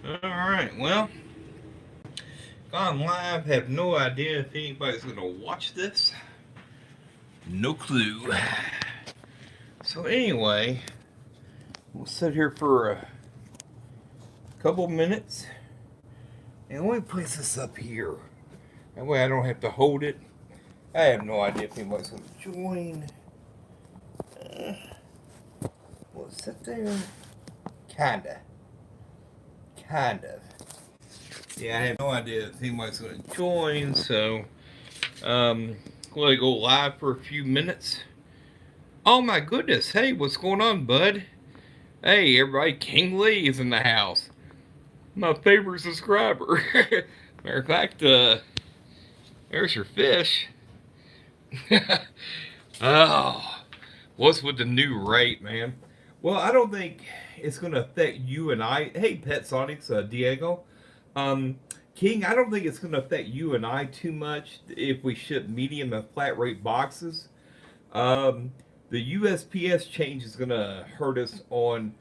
Alright, well, gone live. Have no idea if anybody's going to watch this. No clue. So, anyway, we'll sit here for a couple minutes and let me place this up here. That way I don't have to hold it. I have no idea if anybody's going to join. Uh, we'll sit there. Kinda. Kind of. Yeah, I have no idea if anybody's going to join, so let it go live for a few minutes. Oh my goodness! Hey, what's going on, bud? Hey, everybody! King Lee is in the house. My favorite subscriber. Matter of fact, there's your fish. Oh, what's with the new rate, man? Well, I don't think it's going to affect you and I. Hey, Pet Sonics, Diego. Um, King, I don't think it's going to affect you and I too much if we ship medium and flat rate boxes. Um, the USPS change is going to hurt us on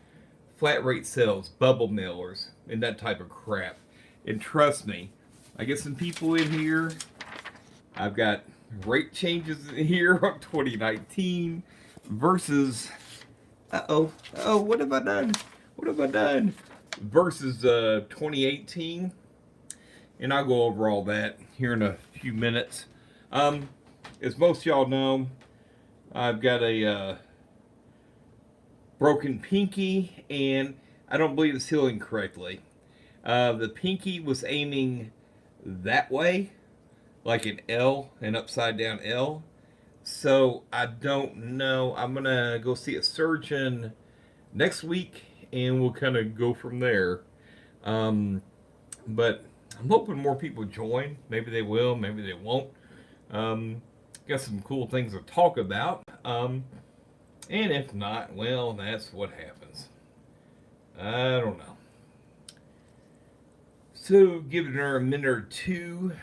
flat rate sales, bubble mailers, and that type of crap. And trust me, I get some people in here. I've got rate changes in here on 2019 versus. What have I done? What have I done? Versus 2018. And I'll go over all that here in a few minutes. As most of y'all know, I've got a broken pinky, and I don't believe it's healing correctly. The pinky was aiming that way, like an L, an upside down L. So I don't know. I'm going to go see a surgeon next week, and we'll kind of go from there. But I'm hoping more people join. Maybe they will, maybe they won't. Got some cool things to talk about. And if not, well, that's what happens. I don't know. So, give it another minute or two.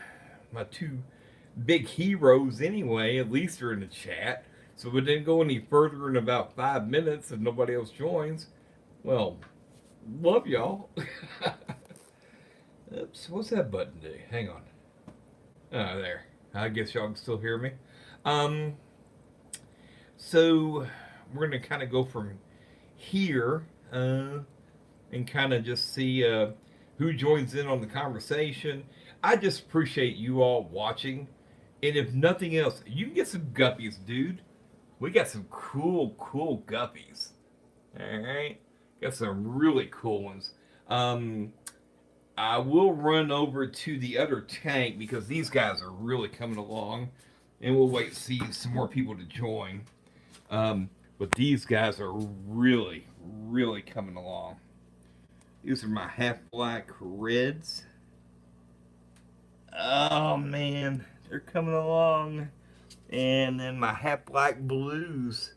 My two big heroes, anyway, at least are in the chat. So, we didn't go any further in about 5 minutes and nobody else joins. Well, love y'all. Oops, what's that button do? Hang on. There. I guess y'all can still hear me. So we're gonna kind of go from here and kind of just see who joins in on the conversation. I just appreciate you all watching, and if nothing else, you can get some guppies, dude. We got some cool guppies. All right, got some really cool ones. I will run over to the other tank because these guys are really coming along, and we'll wait to see some more people to join. But these guys are really coming along. These are my half black reds. Oh man, they're coming along. And then my half black blues.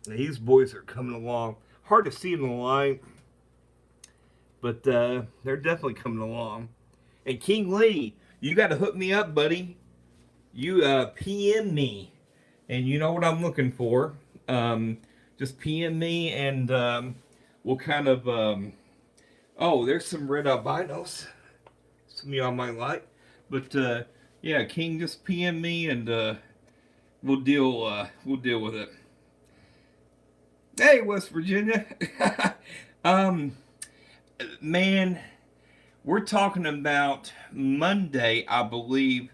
These boys are coming along. Hard to see in the light, but they're definitely coming along. And King Lee, you got to hook me up, buddy. You PM me, and you know what I'm looking for. Just PM me, and we'll kind of. Oh, there's some red albinos. Some of y'all might like, but yeah, King, just PM me, and we'll deal. We'll deal with it. Hey, West Virginia. Man, we're talking about Monday, I believe.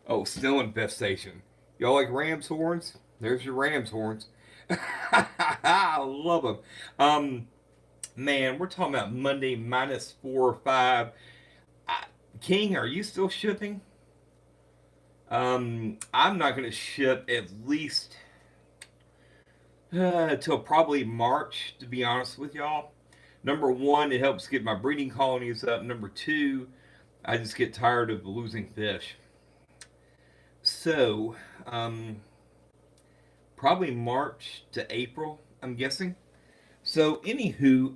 Oh, snow infestation. Y'all like ram's horns? There's your ram's horns. I love them. Man, we're talking about Monday -4 or 5. King, are you still shipping? I'm not going to ship at least till probably March, to be honest with y'all. Number one, it helps get my breeding colonies up. Number two, I just get tired of losing fish. So, probably March to April, I'm guessing. So, anywho,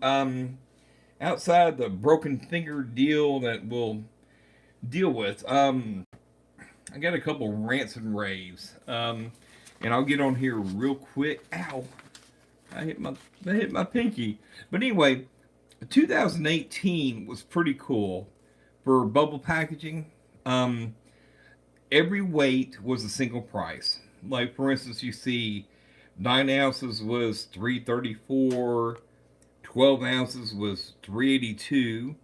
outside the broken finger deal that we'll deal with, I got a couple rants and raves, and I'll get on here real quick. Ow! I hit my pinky. But anyway, 2018 was pretty cool for bubble packaging. Um, every weight was a single price. Like for instance, you see 9 ounces was 334, 12 ounces was 382.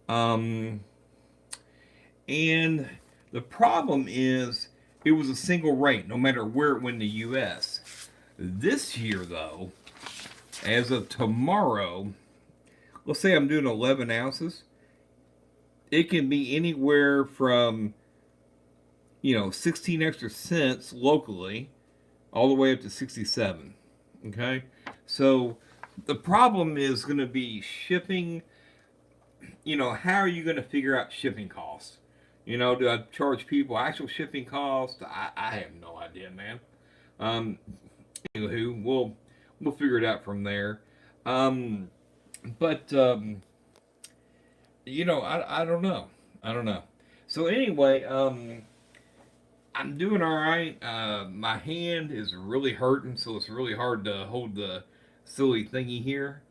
Um, and the problem is it was a single rate no matter where it went in the US. This year though, as of tomorrow, let's say I'm doing 11 ounces, it can be anywhere from 16 extra cents locally all the way up to 67. Okay, so the problem is going to be shipping. How are you going to figure out shipping costs? Do I charge people actual shipping costs? I have no idea, man. um Anywho, we'll figure it out from there. But I don't know. I don't know. So anyway, I'm doing all right. My hand is really hurting, so it's really hard to hold the silly thingy here.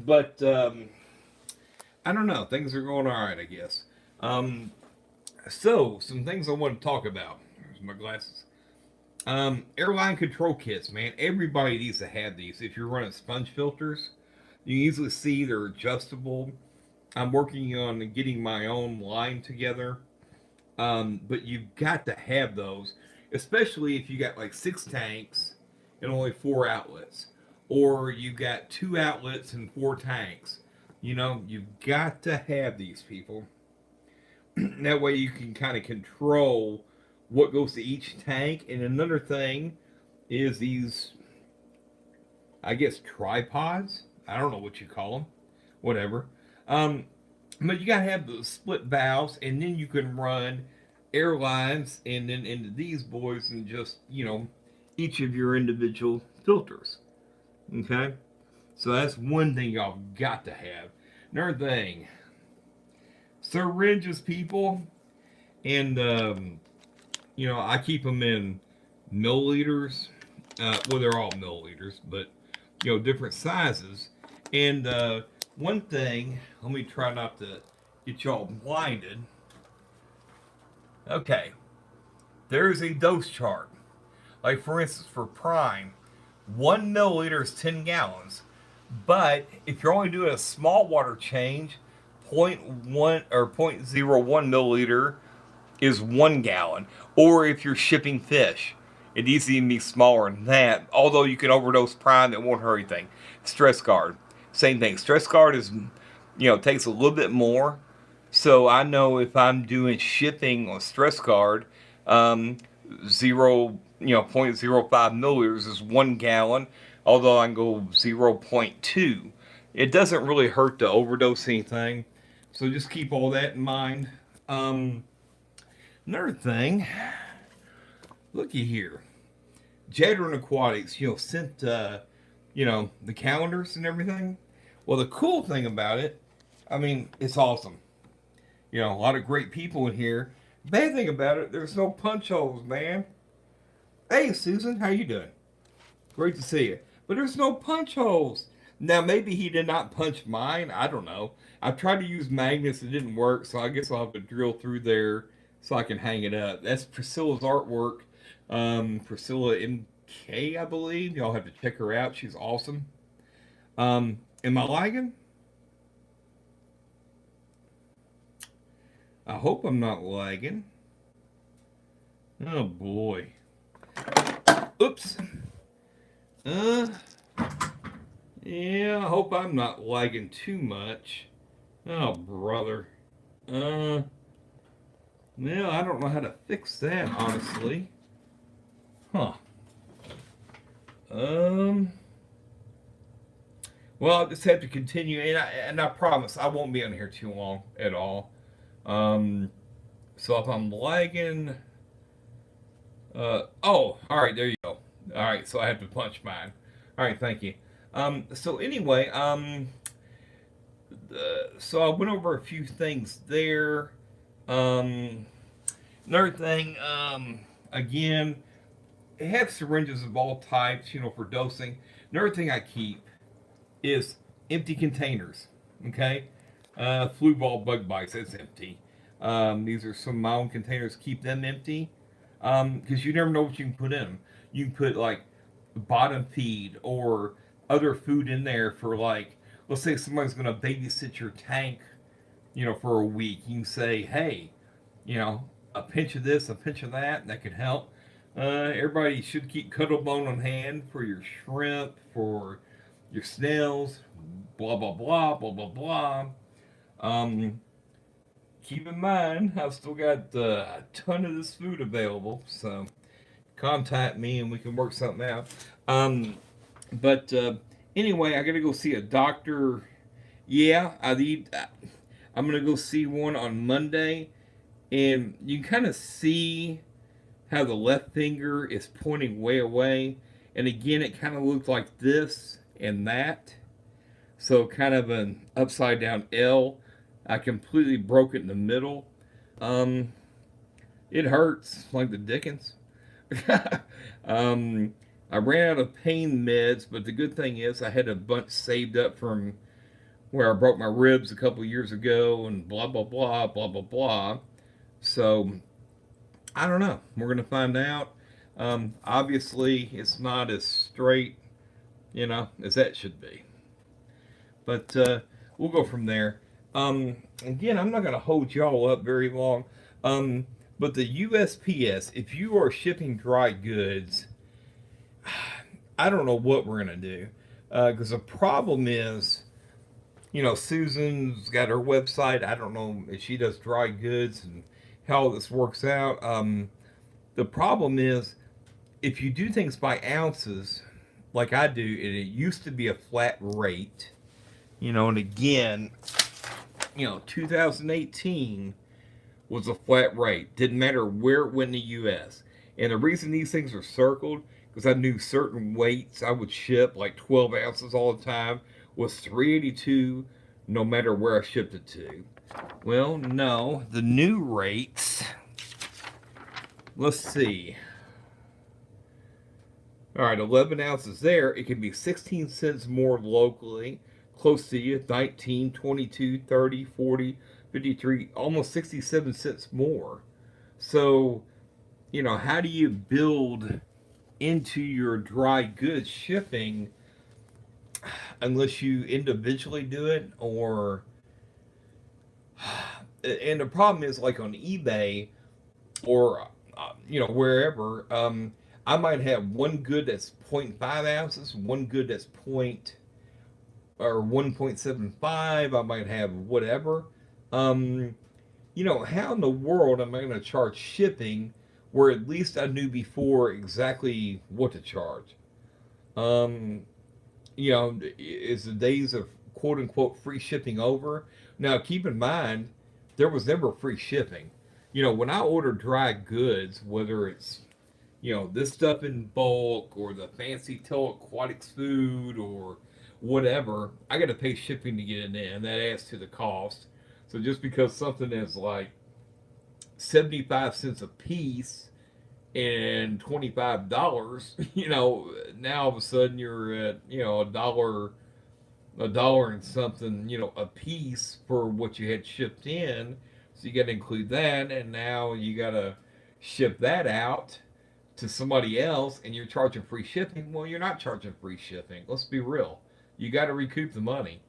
But I don't know. Things are going all right, I guess. Um, so some things I want to talk about. There's my glasses. Airline control kits, man. Everybody needs to have these. If you're running sponge filters, you can easily see they're adjustable. I'm working on getting my own line together. But you've got to have those, especially if you got like 6 tanks and only 4 outlets, or you got 2 outlets and 4 tanks. You've got to have these people. That way you can kind of control what goes to each tank. And another thing is these, I guess, tripods. I don't know what you call them. Whatever. Um, but you gotta have the split valves, and then you can run airlines and then into these boys and just each of your individual filters. Okay, so that's one thing y'all got to have. Another thing, syringes, people, and I keep them in milliliters. Well, they're all milliliters, but different sizes. And one thing, let me try not to get y'all blinded. Okay, there's a dose chart. Like for instance, for Prime, 1 milliliter is 10 gallons. But if you're only doing a small water change, point 0.1 or 0.01 milliliter is 1 gallon. Or if you're shipping fish, it needs to even be smaller than that. Although you can overdose Prime, it won't hurt anything. Stress guard, same thing. Stress guard is, takes a little bit more. So I know if I'm doing shipping on stress guard, um, 0.05 milliliters is 1 gallon. Although I can go zero point 0.2, it doesn't really hurt to overdose anything. So just keep all that in mind. Um, Another thing, looky here. Jadron Aquatics, sent the calendars and everything. Well, the cool thing about it, I mean, it's awesome. A lot of great people in here. Bad thing about it, there's no punch holes, man. Hey, Susan, how you doing? Great to see you. But there's no punch holes. Now, maybe he did not punch mine. I don't know. I tried to use magnets. It didn't work, so I guess I'll have to drill through there so I can hang it up. That's Priscilla's artwork. Priscilla MK, I believe. Y'all have to check her out. She's awesome. Am I lagging? I hope I'm not lagging. Oh, boy. Oops. Yeah, I hope I'm not lagging too much. Oh, brother. Well, I don't know how to fix that, honestly. Huh. Well, I'll just have to continue, and I promise I won't be on here too long at all. So if I'm lagging, all right, there you go. All right, so I have to punch mine. All right, thank you. So anyway, so I went over a few things there. Another thing, again, have syringes of all types, for dosing. Another thing I keep is empty containers. Okay, flu ball bug bites. That's empty. These are some of my own containers. Keep them empty because you never know what you can put in them. You can put like bottom feed or other food in there for like, let's say somebody's going to babysit your tank, for a week. You can say, hey, a pinch of this, a pinch of that, and that could help. Everybody should keep Cuttlebone on hand for your shrimp, for your snails, blah, blah, blah, blah, blah, blah. Keep in mind, I've still got a ton of this food available, so contact me and we can work something out. But anyway, I got to go see a doctor. Yeah, I'm going to go see one on Monday, and you can kind of see how the left finger is pointing way away. And again, it kind of looked like this and that. So kind of an upside down L. I completely broke it in the middle. It hurts like the dickens. I ran out of pain meds, but the good thing is I had a bunch saved up from where I broke my ribs a couple years ago and blah, blah, blah, blah, blah, blah. So I don't know. We're going to find out. Obviously, it's not as straight, as that should be. But we'll go from there. Again, I'm not going to hold y'all up very long. But the USPS, if you are shipping dry goods, I don't know what we're going to do. Because the problem is, Susan's got her website. I don't know if she does dry goods and how this works out. The problem is, if you do things by ounces, like I do, and it used to be a flat rate, and again, 2018 was a flat rate. Didn't matter where it went in the U.S. And the reason these things are circled, because I knew certain weights I would ship, like 12 ounces all the time, was $3.82 no matter where I shipped it to. Well, no, the new rates, let's see. All right, 11 ounces there, it can be 16 cents more locally, close to you, 19, 22, 30, 40, 53, almost 67 cents more. So, how do you build into your dry goods shipping unless you individually do it? Or, and the problem is, like on eBay or wherever, I might have one good that's 0.5 ounces, one good that's 1.75. I might have whatever. How in the world am I going to charge shipping where at least I knew before exactly what to charge? Is the days of quote unquote free shipping over? Now, keep in mind, there was never free shipping. When I order dry goods, whether it's, this stuff in bulk or the Fancytailaquatics food or whatever, I got to pay shipping to get it in. That adds to the cost. So just because something is like 75 cents a piece and $25, now all of a sudden you're at, a dollar and something, a piece for what you had shipped in. So you got to include that, and now you got to ship that out to somebody else, and you're charging free shipping. Well, you're not charging free shipping. Let's be real. You got to recoup the money.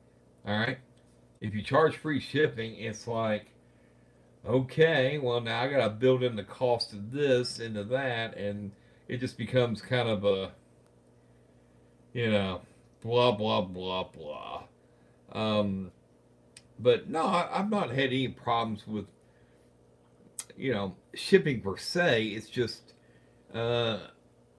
All right. If you charge free shipping, it's like, okay, well, now I got to build in the cost of this into that, and it just becomes kind of a, blah, blah, blah, blah. But no, I've not had any problems with, shipping per se. It's just,